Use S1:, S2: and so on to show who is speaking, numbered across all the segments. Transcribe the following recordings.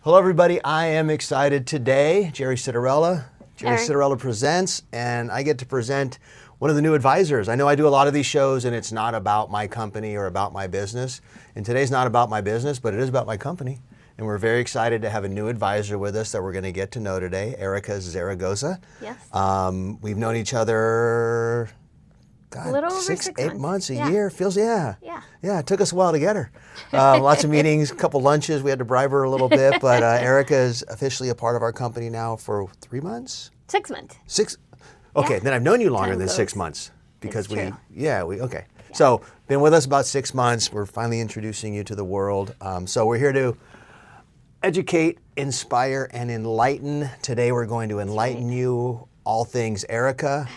S1: Hello, everybody. I am excited today. Jerry Citarella. Jerry
S2: Eric.
S1: Citarella presents, and I get to present one of the new advisors. I know I do a lot of these shows, and it's not about my company or about my business. And today's not about my business, but it is about my company. And we're very excited to have a new advisor with us that we're going to get to know today, Erica Zaragoza.
S2: Yes.
S1: We've known each other, God,
S2: A little over
S1: 6, 8 months, a
S2: Yeah.
S1: year. Feels, yeah.
S2: Yeah.
S1: Yeah, it took us a while to get her. Lots of meetings, a couple lunches. We had to bribe her a little bit, but Erica is officially a part of our company now for 3 months?
S2: 6 months.
S1: 6? Okay,
S2: Yeah.
S1: then I've known you longer
S2: Time
S1: than
S2: goes.
S1: 6 months because
S2: It's true.
S1: okay. So, been with us about 6 months. We're finally introducing you to the world. So we're here to educate, inspire, and enlighten. Today we're going to enlighten you all things Erica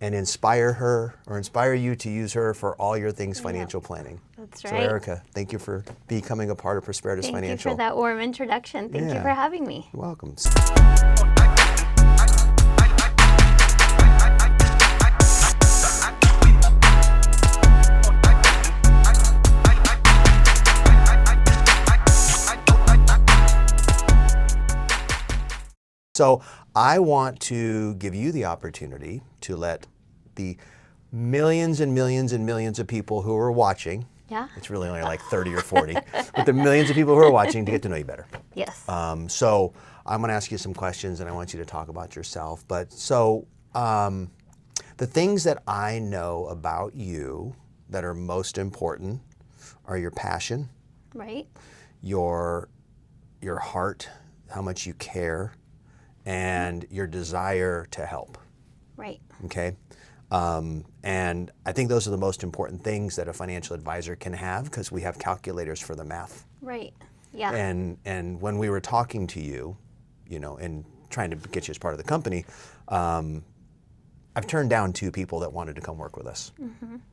S1: and inspire her or inspire you to use her for all your things financial planning.
S2: That's
S1: So
S2: right.
S1: Erica, thank you for becoming a part of Prosperitas
S2: Thank
S1: Financial.
S2: you for that warm introduction. Thank you
S1: Yeah.
S2: for having me.
S1: You're welcome. So I want to give you the opportunity to let the millions and millions and millions of people who are watching,
S2: Yeah.
S1: it's really only like 30 or 40, but the millions of people who are watching to get to know you better.
S2: Yes.
S1: So I'm going to ask you some questions and I want you to talk about yourself. But so the things that I know about you that are most important are your passion,
S2: Right.
S1: your heart, how much you care, and your desire to help.
S2: Right.
S1: Okay. And I think those are the most important things that a financial advisor can have because we have calculators for the math.
S2: Right. Yeah.
S1: And when we were talking to you, and trying to get you as part of the company, I've turned down 2 people that wanted to come work with us.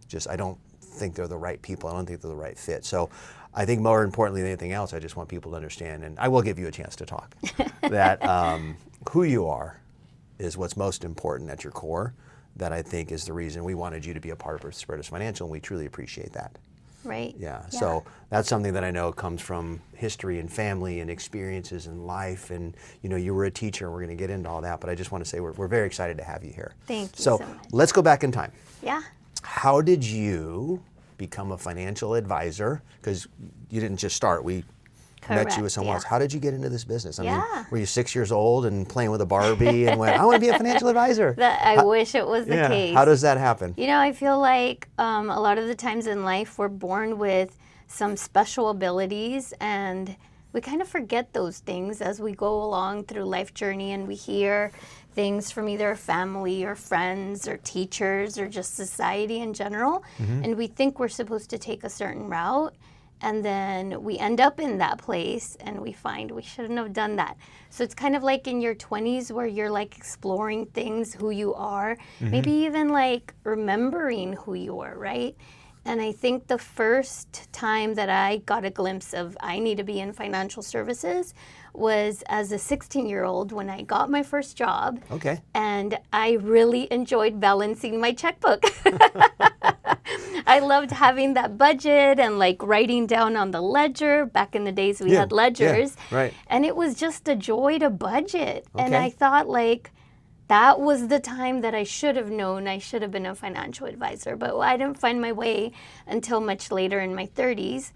S1: Just, I don't think they're the right people. I don't think they're the right fit. So I think more importantly than anything else, I just want people to understand, and I will give you a chance to talk, that who you are is what's most important at your core. That I think is the reason we wanted you to be a part of Prosperitas Financial, and we truly appreciate that.
S2: Right.
S1: Yeah. So that's something that I know comes from history and family and experiences in life. And you were a teacher, and we're going to get into all that. But I just want to say we're very excited to have you here.
S2: Thank you so much.
S1: Let's go back in time.
S2: Yeah.
S1: How did you become a financial advisor? Because you didn't just start. We met you with someone else. How did you get into this business? I mean, were you 6 years old and playing with a Barbie and went, I want to be a financial advisor?
S2: I wish it was the case.
S1: How does that happen?
S2: I feel like a lot of the times in life we're born with some special abilities and we kind of forget those things as we go along through life journey, and we hear things from either family or friends or teachers or just society in general. And we think we're supposed to take a certain route. And then we end up in that place and we find we shouldn't have done that. So it's kind of like in your 20s where you're like exploring things, who you are, maybe even like remembering who you are, right? And I think the first time that I got a glimpse of I need to be in financial services was as a 16-year-old when I got my first job.
S1: Okay.
S2: And I really enjoyed balancing my checkbook. I loved having that budget and like writing down on the ledger. Back in the days we had ledgers.
S1: Yeah, right.
S2: And it was just a joy to budget. And
S1: Okay.
S2: I thought like that was the time that I should have known I should have been a financial advisor. But I didn't find my way until much later in my 30s.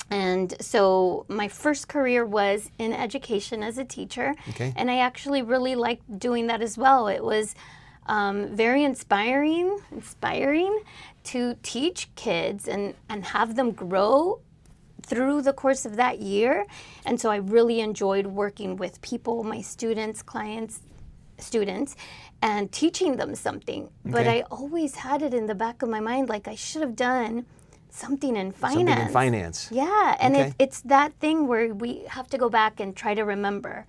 S2: And so my first career was in education as a teacher.
S1: Okay.
S2: And I actually really liked doing that as well. It was very inspiring to teach kids and have them grow through the course of that year. And so I really enjoyed working with people, my students, clients, students, and teaching them something. But I always had it in the back of my mind, like I should have done something in finance.
S1: Something in finance.
S2: Yeah, and
S1: Okay.
S2: it's that thing where we have to go back and try to remember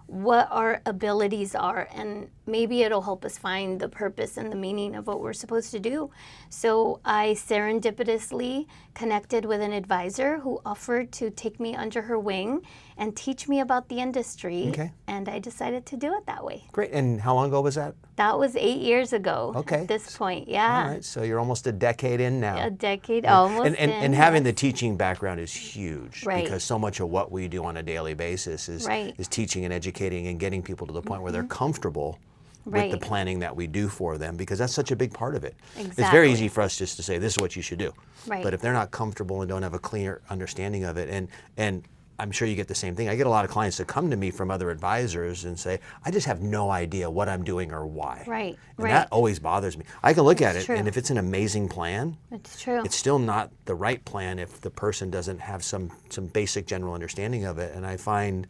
S2: what our abilities are. And maybe it'll help us find the purpose and the meaning of what we're supposed to do. So I serendipitously connected with an advisor who offered to take me under her wing and teach me about the industry.
S1: Okay.
S2: And I decided to do it that way.
S1: Great. And how long ago was that?
S2: That was 8 years ago.
S1: Okay.
S2: At this point, yeah.
S1: All right. So you're almost a decade in now.
S2: A decade, almost.
S1: And having the teaching background is huge,
S2: Right.
S1: because so much of what we do on a daily basis is teaching and educating and getting people to the point where they're comfortable with the planning that we do for them, because that's such a big part of it.
S2: Exactly.
S1: It's very easy for us just to say, this is what you should do.
S2: Right.
S1: But if they're not comfortable and don't have a clear understanding of it, and I'm sure you get the same thing. I get a lot of clients that come to me from other advisors and say, I just have no idea what I'm doing or why.
S2: Right.
S1: And that always bothers me. I can look at it,
S2: true.
S1: and if it's an amazing plan,
S2: It's true.
S1: it's still not the right plan if the person doesn't have some basic general understanding of it. And I find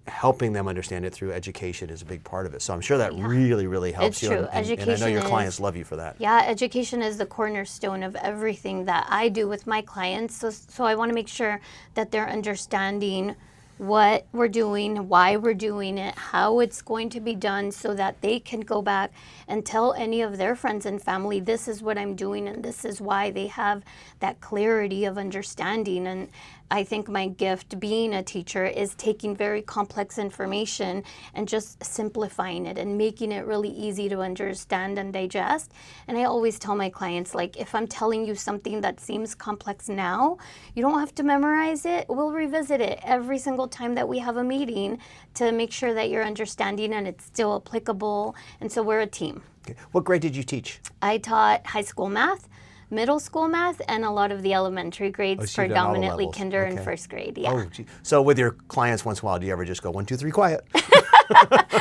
S1: helping them understand it through education is a big part of it. So I'm sure that really, really helps
S2: It's
S1: you.
S2: true.
S1: And I know your clients love you for that.
S2: Yeah, education is the cornerstone of everything that I do with my clients. So I want to make sure that they're understanding what we're doing, why we're doing it, how it's going to be done, so that they can go back and tell any of their friends and family, this is what I'm doing and this is why. They have that clarity of understanding. And I think my gift being a teacher is taking very complex information and just simplifying it and making it really easy to understand and digest. And I always tell my clients, like, if I'm telling you something that seems complex now, you don't have to memorize it. We'll revisit it every single time that we have a meeting to make sure that you're understanding and it's still applicable. And so we're a team.
S1: Okay. What grade did you teach?
S2: I taught high school math, middle school math, and a lot of the elementary grades,
S1: so you've done all the
S2: predominantly
S1: levels.
S2: kinder
S1: Okay.
S2: and first grade. Yeah.
S1: Oh, gee. So with your clients once in a while, do you ever just go 1, 2, 3, quiet?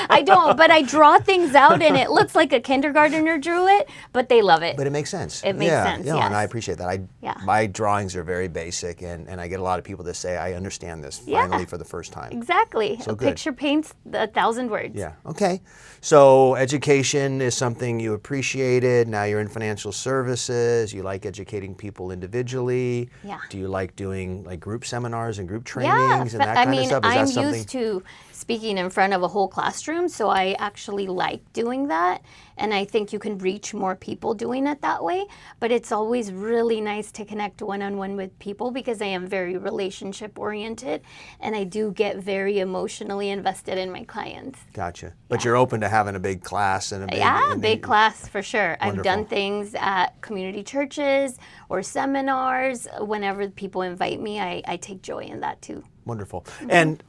S2: I don't, but I draw things out and it looks like a kindergartner drew it, but they love it.
S1: But it makes sense.
S2: It makes sense,
S1: Yeah,
S2: yes.
S1: and I appreciate that.
S2: Yeah.
S1: My drawings are very basic, and I get a lot of people that say, I understand this finally for the first time.
S2: Exactly.
S1: So
S2: A
S1: good.
S2: picture paints 1,000 words.
S1: Yeah, okay. So education is something you appreciated. Now you're in financial services. You like educating people individually.
S2: Yeah.
S1: Do you like doing like group seminars and group
S2: Yeah,
S1: trainings and that kind of stuff? Is
S2: I'm
S1: that something?
S2: used to speaking in front of a whole classroom, so I actually like doing that. And I think you can reach more people doing it that way. But it's always really nice to connect one-on-one with people, because I am very relationship oriented and I do get very emotionally invested in my clients.
S1: Gotcha. But you're open to having a big class and a big...
S2: Yeah,
S1: and-
S2: big class for sure. I've done
S1: Wonderful.
S2: things at community churches or seminars. Whenever people invite me, I take joy in that too.
S1: Wonderful. And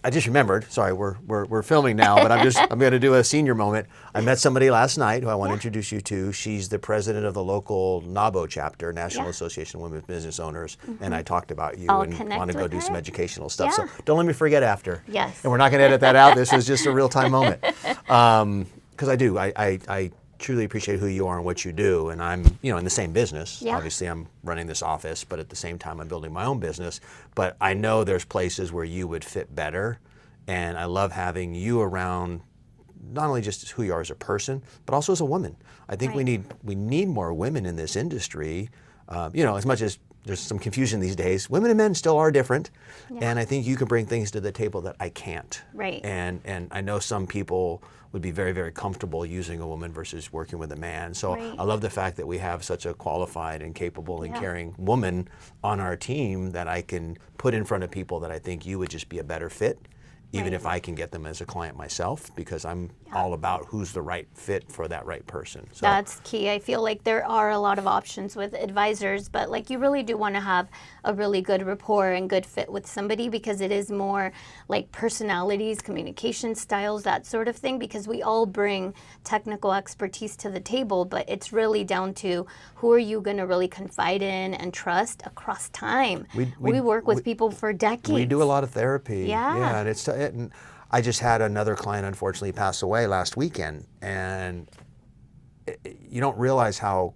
S1: I just remembered, sorry, we're filming now, but I'm going to do a senior moment. I met somebody last night who I want to introduce you to. She's the president of the local NABO chapter, National Association of Women Business Owners, and I talked about you
S2: I'll
S1: and
S2: connect
S1: want to go
S2: with
S1: do
S2: her.
S1: some educational stuff.
S2: Yeah.
S1: So don't let me forget after.
S2: Yes.
S1: And we're not going to edit that out. This was just a real-time moment. Because I truly appreciate who you are and what you do, and I'm in the same business.
S2: Yeah.
S1: Obviously I'm running this office, but at the same time I'm building my own business. But I know there's places where you would fit better, and I love having you around, not only just who you are as a person, but also as a woman. I think we need more women in this industry. As much as there's some confusion these days, women and men still are different, and I think you can bring things to the table that I can't.
S2: Right.
S1: And I know some people would be very, very comfortable using a woman versus working with a man. So
S2: Right.
S1: I love the fact that we have such a qualified and capable and caring woman on our team that I can put in front of people that I think you would just be a better fit, even if I can get them as a client myself, because I'm all about who's the right fit for that right person. So
S2: That's key. I feel like there are a lot of options with advisors, but like you really do want to have a really good rapport and good fit with somebody, because it is more like personalities, communication styles, that sort of thing, because we all bring technical expertise to the table, but it's really down to who are you going to really confide in and trust across time. We work with people for decades.
S1: we do a lot of therapy.
S2: Yeah.
S1: And and I just had another client unfortunately pass away last weekend, and we don't realize how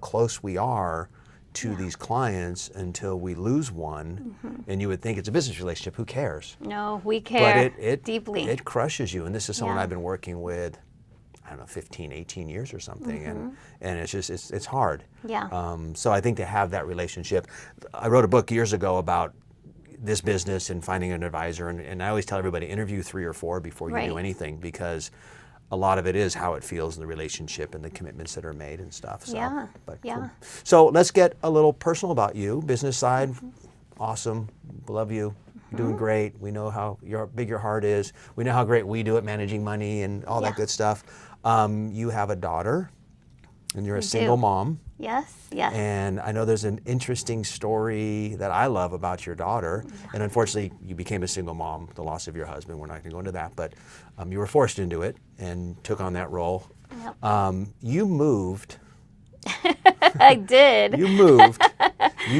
S1: close we are to these clients until we lose one. And you would think it's a business relationship. Who cares?
S2: No, we care
S1: But it
S2: deeply.
S1: It crushes you. And this is someone
S2: Yeah.
S1: I've been working with, I don't know, 15, 18 years or something. And it's just, it's hard.
S2: Yeah.
S1: So I think to have that relationship, I wrote a book years ago about this business and finding an advisor. And I always tell everybody, interview 3 or 4 before you do
S2: Right.
S1: anything, because a lot of it is how it feels in the relationship and the commitments that are made and stuff. So,
S2: Yeah,
S1: but
S2: yeah.
S1: cool. So let's get a little personal about you. Business side, awesome. Love you. You're doing great. We know how big your heart is. We know how great we do at managing money and all that good stuff. You have a daughter, and you're a single mom.
S2: Yes, yes.
S1: And I know there's an interesting story that I love about your daughter. And unfortunately, you became a single mom, the loss of your husband. We're not going to go into that, but you were forced into it and took on that role.
S2: Yep.
S1: You moved.
S2: I did.
S1: You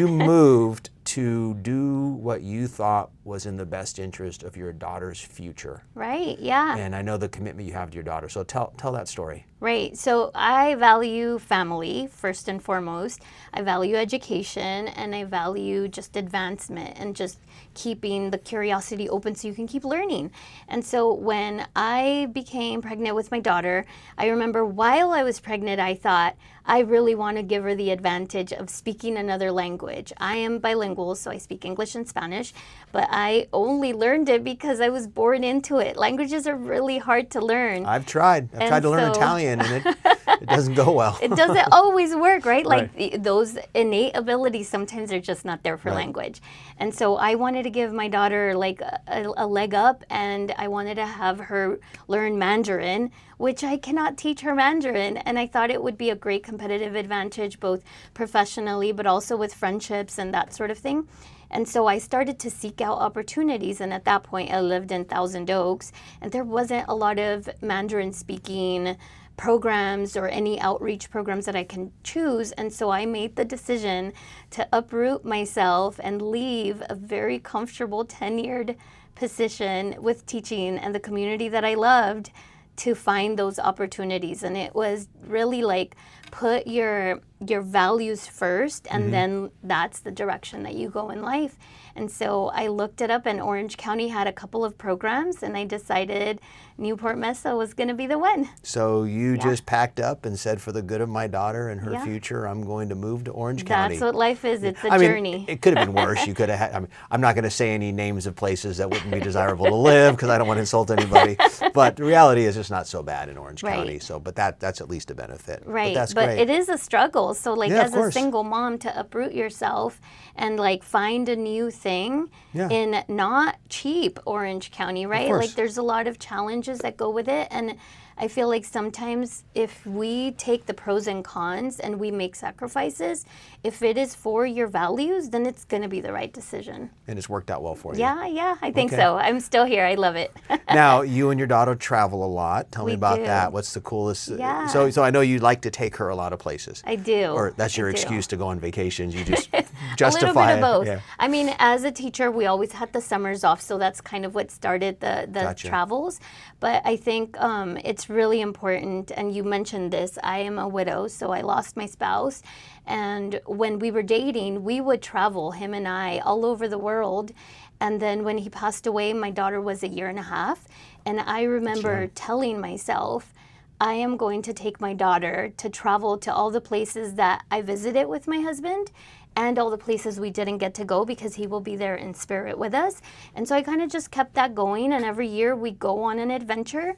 S1: moved to do what you thought was in the best interest of your daughter's future.
S2: Right, yeah.
S1: And I know the commitment you have to your daughter. So tell that story.
S2: Right. So I value family first and foremost. I value education, and I value just advancement and just keeping the curiosity open so you can keep learning. And so when I became pregnant with my daughter, I remember while I was pregnant, I thought, I really want to give her the advantage of speaking another language. I am bilingual, so I speak English and Spanish, but I only learned it because I was born into it. Languages are really hard to learn.
S1: I've tried to learn Italian, and it doesn't go well.
S2: It doesn't always work, right? Like those innate abilities sometimes are just not there for language. And so I wanted to give my daughter like a leg up, and I wanted to have her learn Mandarin, which I cannot teach her Mandarin. And I thought it would be a great competitive advantage, both professionally, but also with friendships and that sort of thing. And so I started to seek out opportunities. And at that point, I lived in Thousand Oaks, and there wasn't a lot of Mandarin speaking programs or any outreach programs that I can choose. And so I made the decision to uproot myself and leave a very comfortable tenured position with teaching and the community that I loved to find those opportunities. And it was really like, put your values first, and then that's the direction that you go in life. And so I looked it up, and Orange County had a couple of programs, and I decided Newport Mesa was going to be the one.
S1: So you just packed up and said, for the good of my daughter and her future, I'm going to move to Orange County.
S2: That's what life is. It's a journey.
S1: It could have been worse. You could have had, I'm not going to say any names of places that wouldn't be desirable to live because I don't want to insult anybody. But the reality is it's not so bad in Orange County. So, but that's at least a benefit.
S2: Right.
S1: But that's
S2: but
S1: great.
S2: It is a struggle. So like
S1: Yeah,
S2: as a single mom, to uproot yourself and like find a new thing in not cheap Orange County, right? Like there's a lot of challenges that go with it. And I feel like sometimes if we take the pros and cons and we make sacrifices, if it is for your values, then it's going to be the right decision.
S1: And it's worked out well for you.
S2: Yeah, I think so. I'm still here. I love it.
S1: Now, you and your daughter travel a lot. Tell me about
S2: do.
S1: that. What's the coolest?
S2: Yeah.
S1: So I know you like to take her a lot of places.
S2: I do.
S1: Or that's your excuse to go on vacations. You just
S2: a
S1: justify
S2: little bit of both.
S1: Yeah.
S2: I mean, as a teacher, we always had the summers off, so that's kind of what started the travels. But I think it's really important, and you mentioned this, I am a widow, so I lost my spouse. And when we were dating, we would travel, him and I, all over the world. And then when he passed away, my daughter was 1.5 years. And I remember telling myself, I am going to take my daughter to travel to all the places that I visited with my husband and all the places we didn't get to go, because he will be there in spirit with us. And so I kind of just kept that going, and every year we go on an adventure.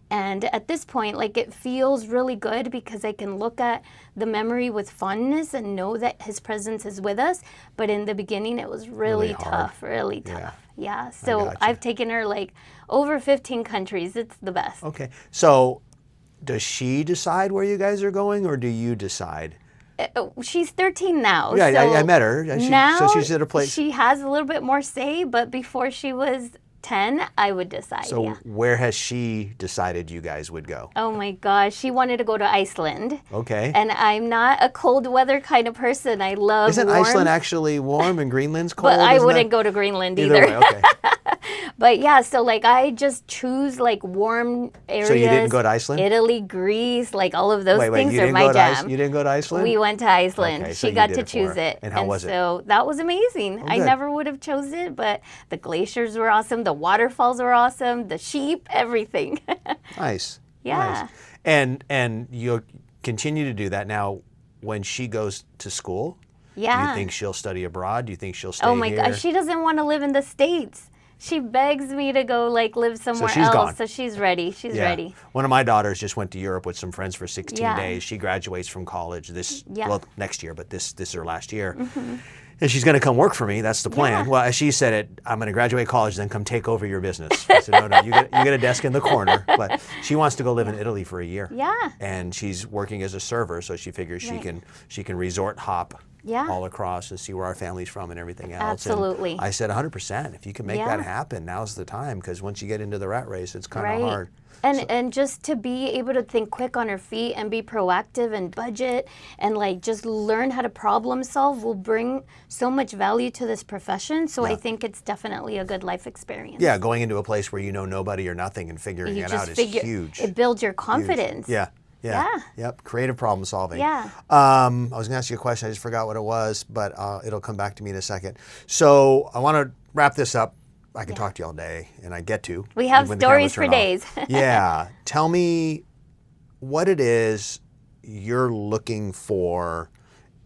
S2: And at this point, like, it feels really good because I can look at the memory with fondness and know that his presence is with us. But in the beginning, it was really tough, really tough. Yeah. So I've taken her like over 15 countries. It's the best.
S1: Okay. So does she decide where you guys are going, or do you decide?
S2: She's 13 now.
S1: Yeah,
S2: so
S1: I met her.
S2: Now
S1: so she's at a place.
S2: She has a little bit more say, but before she was 10, I would decide.
S1: So where has she decided you guys would go?
S2: Oh my gosh, she wanted to go to Iceland.
S1: Okay.
S2: And I'm not a cold weather kind of person. I love
S1: Isn't
S2: warm.
S1: Iceland actually warm and Greenland's cold?
S2: But I wouldn't go to Greenland either.
S1: Way, okay.
S2: But yeah, so like I just choose like warm areas.
S1: So you didn't go to Iceland?
S2: Italy, Greece, like all of those things
S1: you
S2: are
S1: didn't
S2: my
S1: go
S2: jam.
S1: You didn't go to Iceland?
S2: We went to Iceland.
S1: Okay, so
S2: she
S1: you
S2: got
S1: did
S2: to
S1: it for
S2: choose
S1: her.
S2: it.
S1: And how was it?
S2: So that was amazing. I
S1: good.
S2: never would have chose it, but the glaciers were awesome. The waterfalls were awesome. The sheep, everything.
S1: Nice.
S2: Yeah.
S1: Nice. And you'll continue to do that. Now, when she goes to school, do you think she'll study abroad? Do you think she'll stay here?
S2: Oh my gosh, she doesn't want to live in the States. She begs me to go like live somewhere
S1: she's
S2: else.
S1: gone.
S2: So she's ready. She's ready.
S1: One of my daughters just went to Europe with some friends for 16
S2: Yeah.
S1: days. She graduates from college next year, but this is her last year. And she's going to come work for me. That's the plan.
S2: Yeah.
S1: Well, as she said it, I'm going to graduate college, then come take over your business. I said, no, you get a desk in the corner. But she wants to go live in Italy for a year.
S2: Yeah.
S1: And she's working as a server, so she figures she can resort hop all across and see where our family's from and everything else.
S2: Absolutely.
S1: And I said 100%. If you can make that happen, now's the time, because once you get into the rat race, it's kind of hard.
S2: And just to be able to think quick on her feet and be proactive and budget and like just learn how to problem solve will bring so much value to this profession. So I think it's definitely a good life experience.
S1: Yeah, going into a place where you know nobody or nothing and figuring it out is huge.
S2: It builds your confidence.
S1: Huge. Yeah. Yep. Creative problem solving.
S2: Yeah.
S1: I was going to ask you a question. I just forgot what it was, but it'll come back to me in a second. So I want to wrap this up. I can talk to you all day, and I get to.
S2: We have stories for days.
S1: Yeah. Tell me what it is you're looking for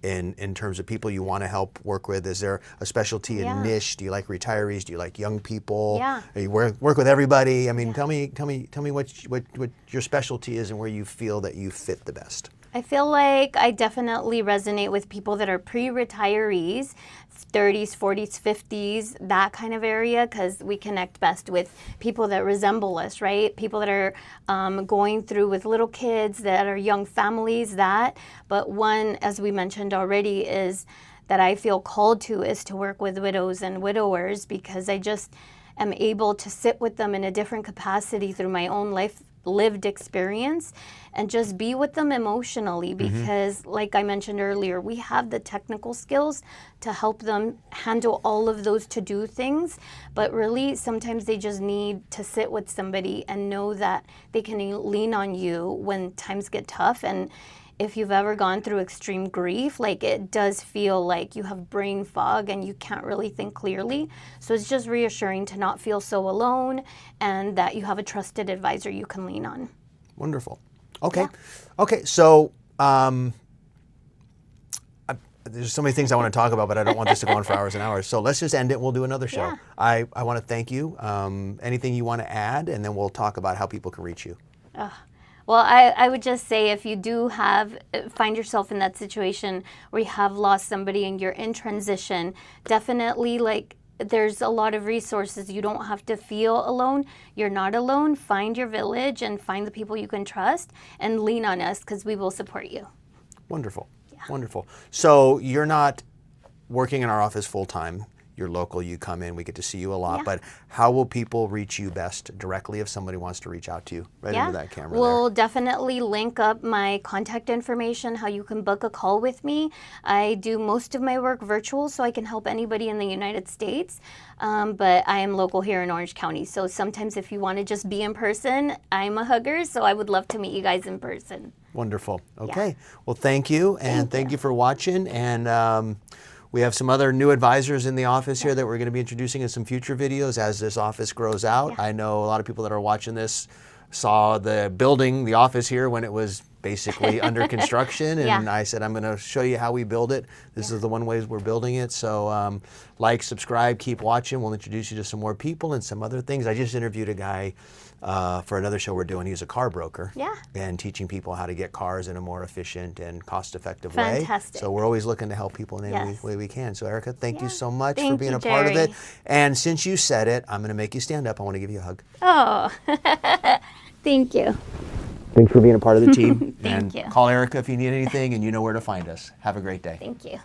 S1: in terms of people you want to help work with. Is there a specialty, a niche? Do you like retirees? Do you like young people?
S2: Yeah.
S1: Or you work with everybody? I mean, tell me what your specialty is and where you feel that you fit the best.
S2: I feel like I definitely resonate with people that are pre-retirees, 30s, 40s, 50s, that kind of area, because we connect best with people that resemble us, right? People that are going through with little kids, that are young families, that. But one, as we mentioned already, is that I feel called to is to work with widows and widowers, because I just am able to sit with them in a different capacity through my own lived experience and just be with them emotionally, because like I mentioned earlier, we have the technical skills to help them handle all of those to-do things, but really sometimes they just need to sit with somebody and know that they can lean on you when times get tough. And if you've ever gone through extreme grief, like it does feel like you have brain fog and you can't really think clearly. So it's just reassuring to not feel so alone and that you have a trusted advisor you can lean on.
S1: Wonderful. Okay. Yeah. Okay. So there's so many things I want to talk about, but I don't want this to go on for hours and hours. So let's just end it. We'll do another show.
S2: Yeah.
S1: I want to thank you. Anything you want to add, and then we'll talk about how people can reach you.
S2: Well, I would just say, if you do find yourself in that situation where you have lost somebody and you're in transition, definitely there's a lot of resources. You don't have to feel alone. You're not alone. Find your village and find the people you can trust and lean on us, because we will support you.
S1: Wonderful. Yeah. Wonderful. So you're not working in our office full time. You're local, you come in, we get to see you a lot, but how will people reach you best directly if somebody wants to reach out to you? Right into that camera
S2: We'll definitely link up my contact information, how you can book a call with me. I do most of my work virtual, so I can help anybody in the United States, but I am local here in Orange County, so sometimes if you want to just be in person, I'm a hugger, so I would love to meet you guys in person.
S1: Wonderful. Okay. Well, thank you, and thank you for watching, and we have some other new advisors in the office here that we're going to be introducing in some future videos as this office grows out. I know a lot of people that are watching this saw the building, the office here, when it was basically under construction, and I said, I'm going to show you how we build it. This is the one ways we're building it. So like, subscribe, keep watching. We'll introduce you to some more people and some other things. I just interviewed a guy for another show we're doing. He's a car broker and teaching people how to get cars in a more efficient and cost-effective way.
S2: Fantastic.
S1: So we're always looking to help people in any way we can. So Erica, thank you so much
S2: Thank
S1: for being
S2: you,
S1: a part of it.
S2: Jerry.
S1: And since you said it, I'm going to make you stand up. I want to give you a hug.
S2: Oh, thank you.
S1: Thanks for being a part of the team.
S2: Thank you.
S1: Call Erica if you need anything, and you know where to find us. Have a great day.
S2: Thank you.